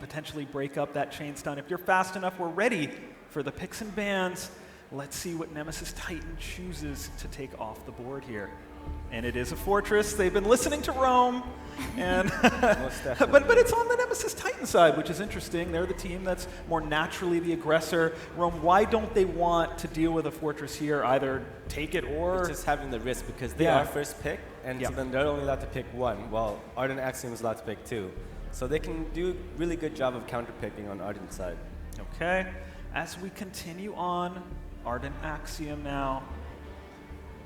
potentially break up that chain stun. If you're fast enough, we're ready for the picks and bans. Let's see what Nemesis Titan chooses to take off the board here. And it is a fortress. They've been listening to Rome, and but it's on the Nemesis Titan side, which is interesting. They're the team that's more naturally the aggressor. Rome, why don't they want to deal with a fortress here? Either take it or it's just having the risk because they are first pick, and so then they're only allowed to pick one. While Ardent Axiom is allowed to pick two, so they can do a really good job of counter picking on Ardent's side. Okay, as we continue on, Ardent Axiom now.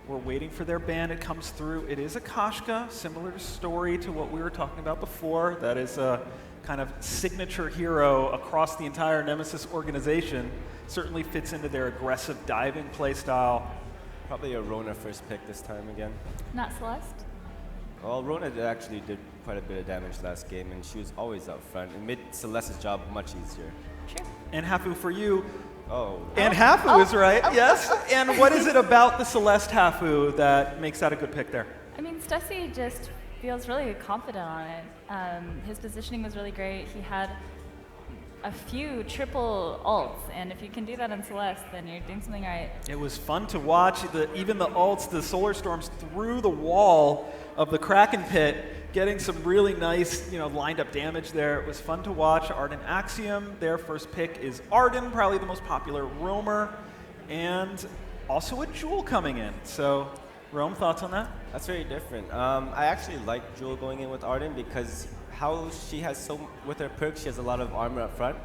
We're waiting for their ban. It comes through. It is a Kashka, similar story to what we were talking about before. That is a kind of signature hero across the entire Nemesis organization. Certainly fits into their aggressive diving play style. Probably a Rona first pick this time again. Not Celeste? Well, Rona actually did quite a bit of damage last game, and she was always up front. It made Celeste's job much easier. Sure. And Hafu, for you, oh. And Hafu is right, yes. And what is it about the Celeste Hafu that makes that a good pick there? I mean, Stussy just feels really confident on it. His positioning was really great. He had a few triple ults, and if you can do that on Celeste, then you're doing something right. It was fun to watch. Even the ults, the solar storms through the wall of the Kraken pit, getting some really nice, lined up damage there. It was fun to watch. Ardent Axiom, their first pick is Ardent, probably the most popular roamer, and also a Jewel coming in. So, Rome, thoughts on that? That's very different. I actually like Jewel going in with Ardent because how she has with her perks, she has a lot of armor up front.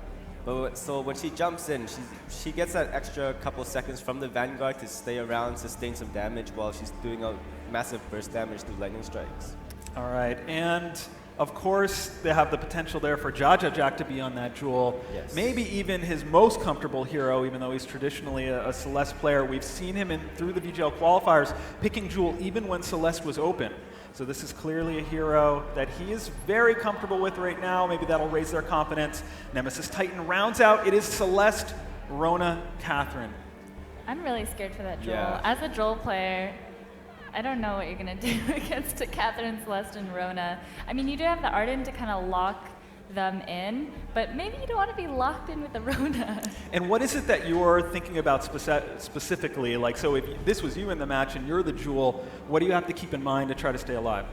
But so when she jumps in, she gets that extra couple seconds from the Vanguard to stay around, sustain some damage while she's doing a massive burst damage through lightning strikes. All right, and of course, they have the potential there for Jaja Jack to be on that Jewel. Yes. Maybe even his most comfortable hero, even though he's traditionally a Celeste player. We've seen him through the VGL qualifiers picking Jewel even when Celeste was open. So this is clearly a hero that he is very comfortable with right now. Maybe that'll raise their confidence. Nemesis Titan rounds out. It is Celeste, Rona, Catherine. I'm really scared for that Jewel. Yeah. As a Jewel player, I don't know what you're going to do against Catherine, Celeste, and Rona. I mean, you do have the Ardent to kind of lock them in, but maybe you don't want to be locked in with the Rona. And what is it that you're thinking about specifically? Like, so if this was you in the match and you're the Jewel, what do you have to keep in mind to try to stay alive?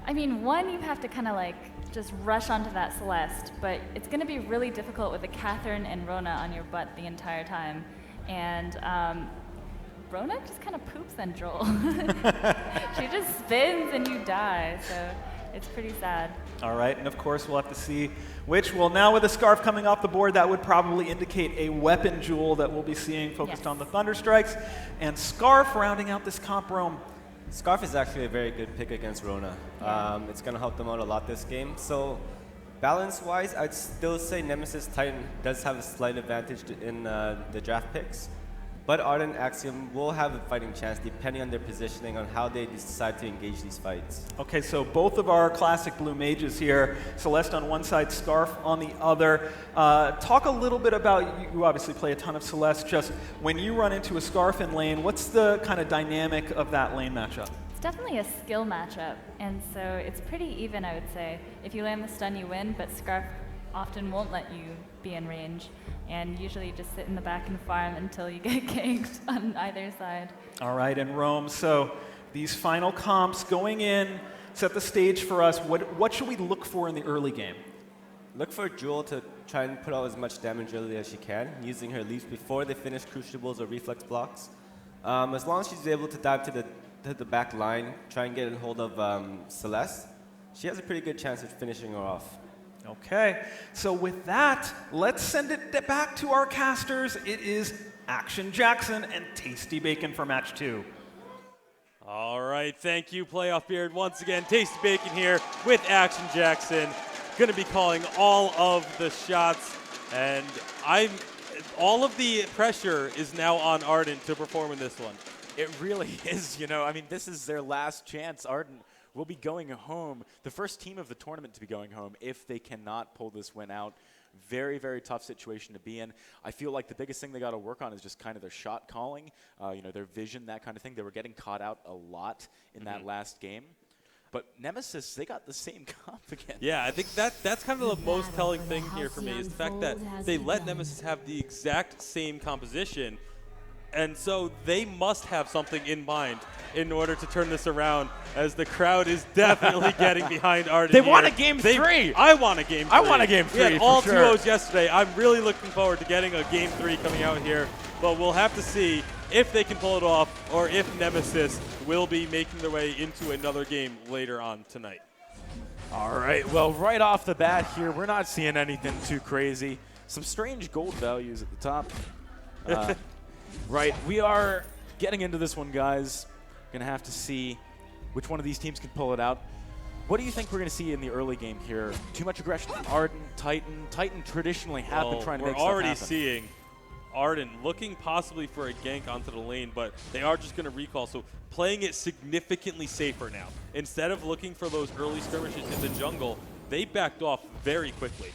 I mean, one, you have to kind of just rush onto that Celeste, but it's going to be really difficult with the Catherine and Rona on your butt the entire time. And Rona just kind of poops on Joel. She just spins and you die, so it's pretty sad. All right, and of course we'll have to see which will, now with a Scarf coming off the board, that would probably indicate a weapon Jewel that we'll be seeing focused on the Thunder Strikes. And Scarf rounding out this comp, Rome. Scarf is actually a very good pick against Rona. It's going to help them out a lot this game. So balance-wise, I'd still say Nemesis Titan does have a slight advantage in the draft picks. But Ardent Axiom will have a fighting chance depending on their positioning on how they decide to engage these fights. Okay, so both of our classic blue mages here, Celeste on one side, Scarf on the other. Talk a little bit about, you obviously play a ton of Celeste, just when you run into a Scarf in lane, what's the kind of dynamic of that lane matchup? It's definitely a skill matchup, and so it's pretty even, I would say. If you land the stun, you win, but Scarf often won't let you be in range. And usually you just sit in the back and farm until you get ganked on either side. All right, and Rome, so these final comps going in, set the stage for us. What should we look for in the early game? Look for Jewel to try and put out as much damage early as she can, using her leaps before they finish crucibles or reflex blocks. As long as she's able to dive to the back line, try and get a hold of Celeste, she has a pretty good chance of finishing her off. Okay, so with that, let's send it back to our casters. It is Action Jackson and Tasty Bacon for match 2. All right, thank you, Playoff Beard. Once again, Tasty Bacon here with Action Jackson. Going to be calling all of the shots, and all of the pressure is now on Ardent to perform in this one. It really is, I mean, this is their last chance. Ardent will be going home, the first team of the tournament to be going home if they cannot pull this win out. Very, very tough situation to be in. I feel like the biggest thing they got to work on is just kind of their shot calling, their vision, that kind of thing. They were getting caught out a lot in that last game. But Nemesis, they got the same comp again. Yeah, I think that's kind of the most telling thing here for me is the fact that they let Nemesis have the exact same composition, and so they must have something in mind in order to turn this around, as the crowd is definitely getting behind Ardent. They want a game 3. I want a game 3. I want a game 3. We had all for 2-0s sure. yesterday. I'm really looking forward to getting a game 3 coming out here, but we'll have to see if they can pull it off or if Nemesis will be making their way into another game later on tonight. All right, well, right off the bat here, we're not seeing anything too crazy. Some strange gold values at the top. Right, we are getting into this one, guys. Going to have to see which one of these teams can pull it out. What do you think we're going to see in the early game here? Too much aggression from Ardent, Titan. Titan traditionally have been trying to make stuff happen. We're already seeing Ardent looking possibly for a gank onto the lane, but they are just going to recall, so playing it significantly safer now. Instead of looking for those early skirmishes in the jungle, they backed off very quickly.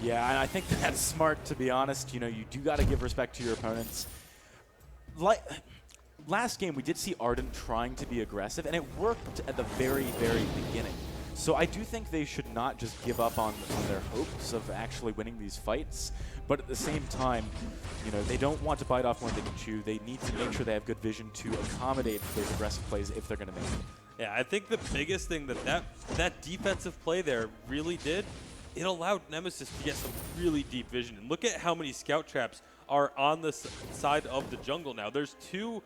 Yeah, and I think that's smart, to be honest. You know, you do got to give respect to your opponents. Like last game, we did see Ardent trying to be aggressive, and it worked at the very, very beginning. So I do think they should not just give up on their hopes of actually winning these fights. But at the same time, you know, they don't want to bite off more than they can chew. They need to make sure they have good vision to accommodate those aggressive plays if they're going to make them. Yeah, I think the biggest thing that defensive play there really did, it allowed Nemesis to get some really deep vision. And look at how many scout traps are on the side of the jungle now. There's 2,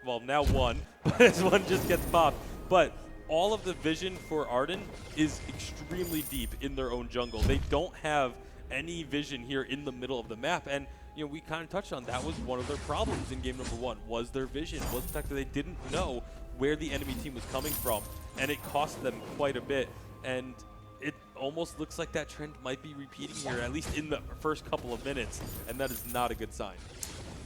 well, now 1, but this one just gets popped. But all of the vision for Ardent is extremely deep in their own jungle. They don't have any vision here in the middle of the map, and you know, we kind of touched on that was one of their problems in game number 1, was their vision, was the fact that they didn't know where the enemy team was coming from, and it cost them quite a bit. And it almost looks like that trend might be repeating here, at least in the first couple of minutes, and that is not a good sign.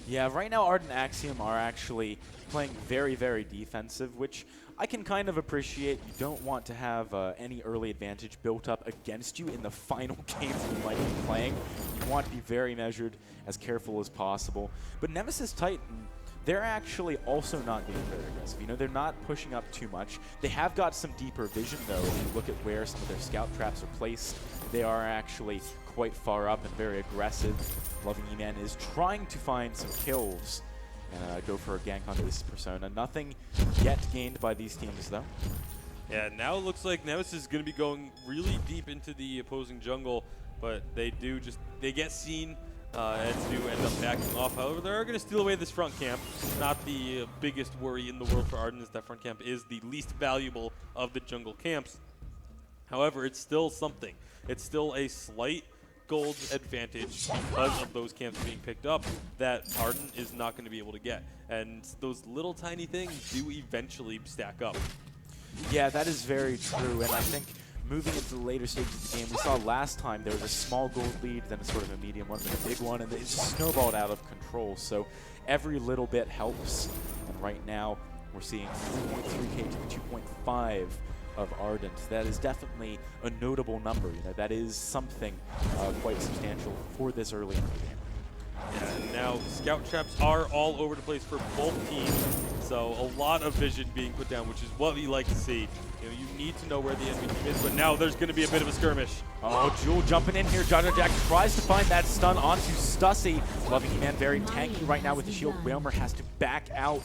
Yeah, right now Ardent and Axiom are actually playing very, very defensive, which I can kind of appreciate. You don't want to have any early advantage built up against you in the final games you might be playing. You want to be very measured, as careful as possible. But Nemesis Titan, they're actually also not being very aggressive. You know, they're not pushing up too much. They have got some deeper vision, though. If you look at where some of their scout traps are placed, they are actually quite far up and very aggressive. Loving E-Man is trying to find some kills and go for a gank onto this persona. Nothing yet gained by these teams, though. Yeah, now it looks like Nemesis is going to be going really deep into the opposing jungle, but they get seen and do end up backing off. However, they're going to steal away this front camp. Not the biggest worry in the world for Ardent, as that front camp is the least valuable of the jungle camps. However, it's still something. It's still a slight gold advantage because of those camps being picked up that Ardent is not going to be able to get. And those little tiny things do eventually stack up. Yeah, that is very true, and I think moving into the later stages of the game, we saw last time there was a small gold lead, then a sort of a medium one, then a big one, and it just snowballed out of control. So every little bit helps, and right now we're seeing 3.3k to the 2.5 of Ardent. That is definitely a notable number. You know, that is something quite substantial for this early in the game. Yeah, and now scout traps are all over the place for both teams, so a lot of vision being put down, which is what we like to see. You know, you need to know where the enemy team is, but now there's going to be a bit of a skirmish. Oh, Jewel jumping in here. Jaja Jack tries to find that stun onto Stussy. Loving E-Man very tanky right now with the shield. Whalmer has to back out.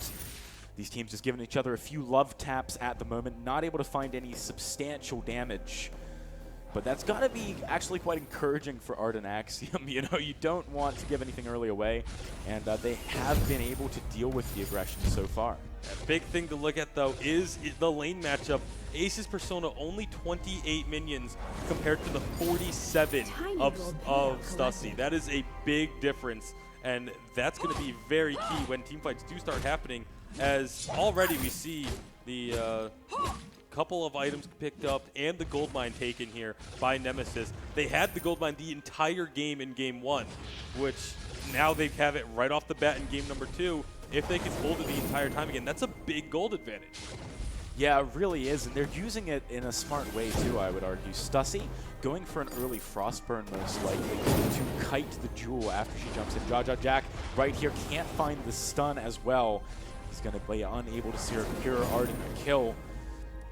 These teams just giving each other a few love taps at the moment, not able to find any substantial damage. But that's got to be actually quite encouraging for Ardent Axiom. You know, you don't want to give anything early away, and they have been able to deal with the aggression so far. A big thing to look at, though, is the lane matchup. Ace's Persona only 28 minions compared to the 47 of Stussy. That is a big difference, and that's going to be very key when teamfights do start happening, as already we see the couple of items picked up and the gold mine taken here by Nemesis. They had the gold mine the entire game in game 1, which now they have it right off the bat in game number 2. If they can hold it the entire time again, that's a big gold advantage. Yeah, it really is, and they're using it in a smart way too, I would argue. Stussy going for an early Frostburn most likely to kite the Jewel after she jumps in. Jaja Jack right here can't find the stun as well. He's going to be unable to secure Ardent a kill.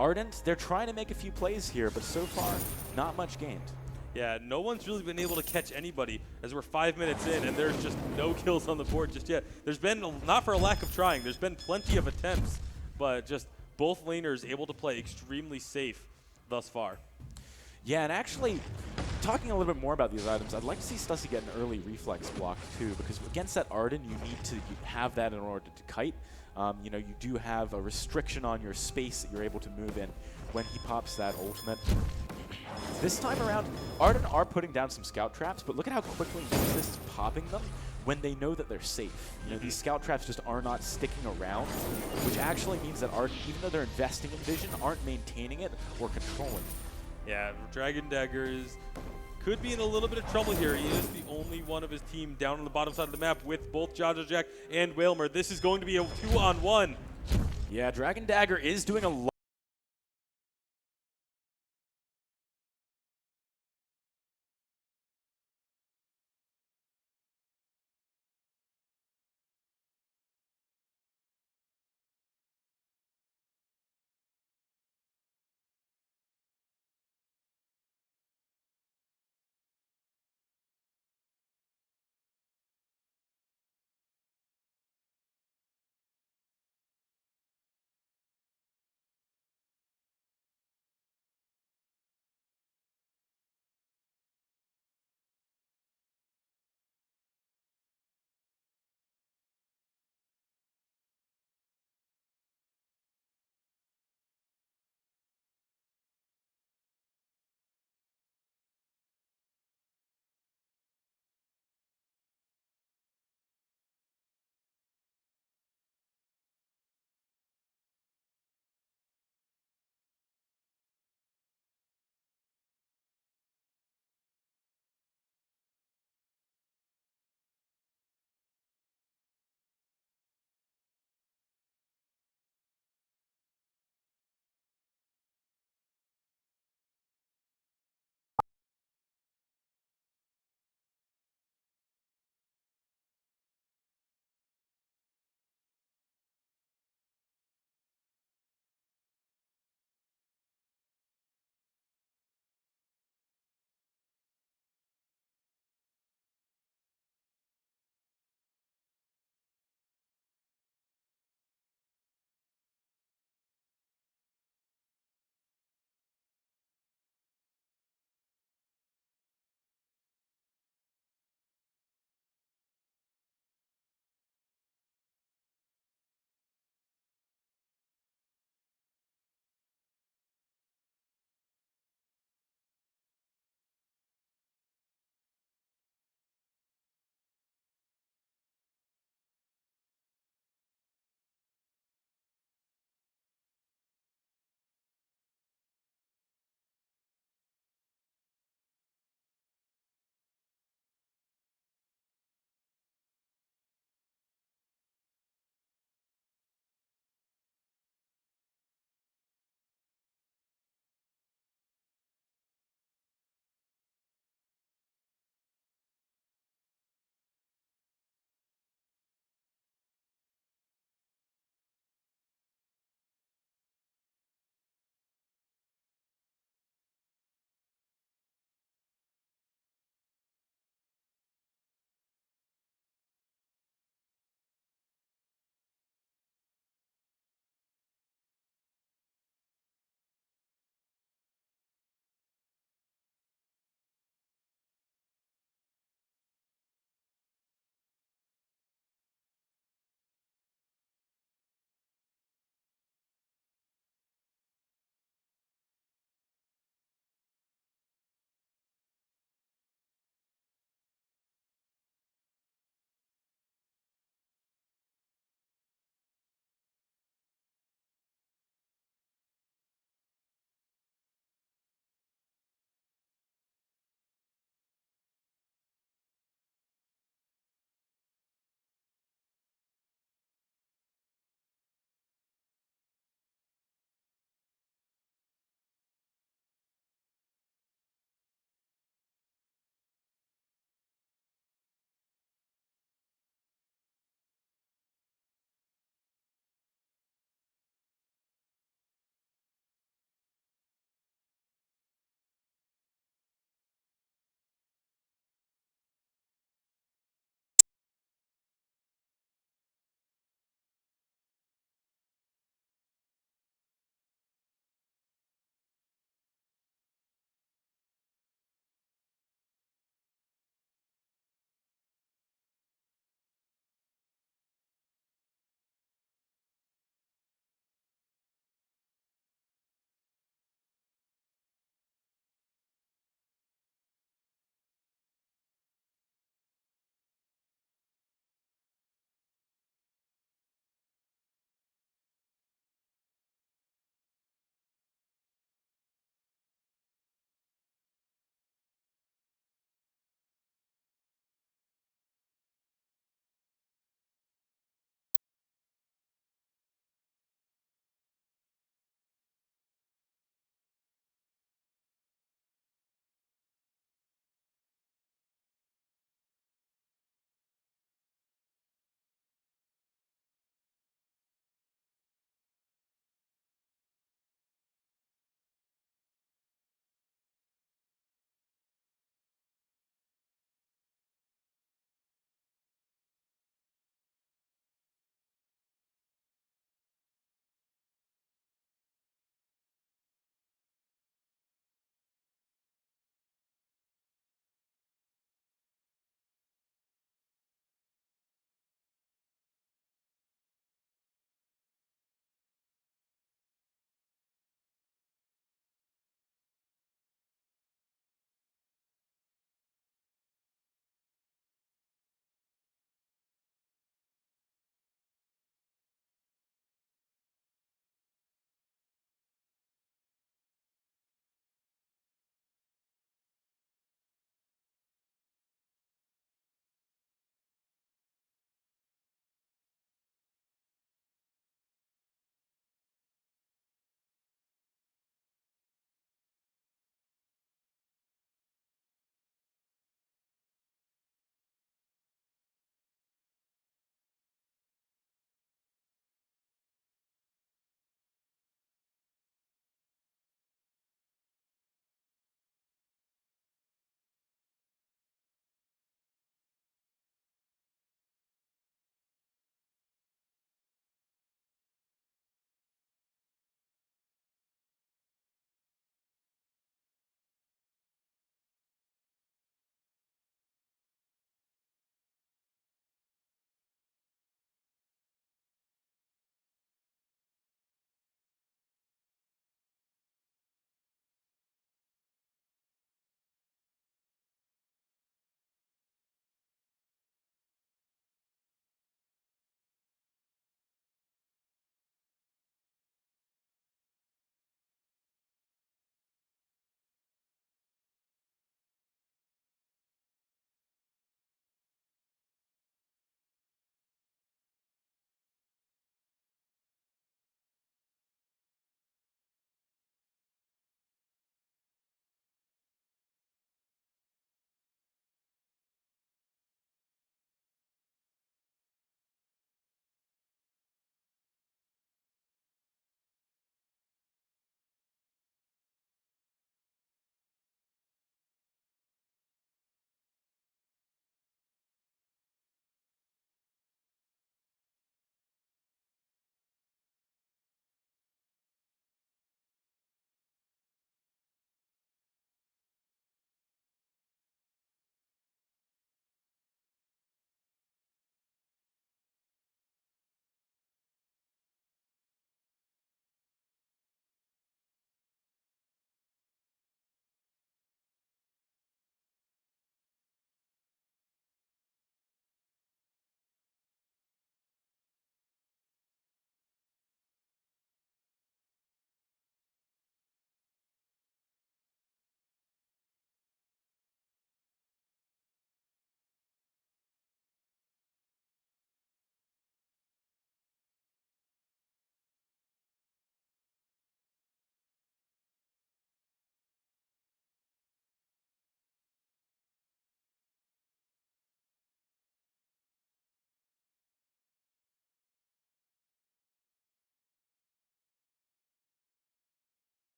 Ardent, they're trying to make a few plays here, but so far, not much gained. Yeah, no one's really been able to catch anybody as we're 5 minutes in, and there's just no kills on the board just yet. There's been, not for a lack of trying, there's been plenty of attempts, but just both laners able to play extremely safe thus far. Yeah, and actually, talking a little bit more about these items, I'd like to see Stussy get an early reflex block too, because against that Ardent, you need to have that in order to kite. You know, you do have a restriction on your space that you're able to move in when he pops that ultimate. This time around, Ardent are putting down some scout traps, but look at how quickly Nemesis is popping them when they know that they're safe. You know, these scout traps just are not sticking around, which actually means that Ardent, even though they're investing in vision, aren't maintaining it or controlling it. Yeah, Dragon Dagger could be in a little bit of trouble here. He is the only one of his team down on the bottom side of the map with both Jaja Jack and Whalmer. This is going to be a 2-on-1. Yeah, Dragon Dagger is doing a lot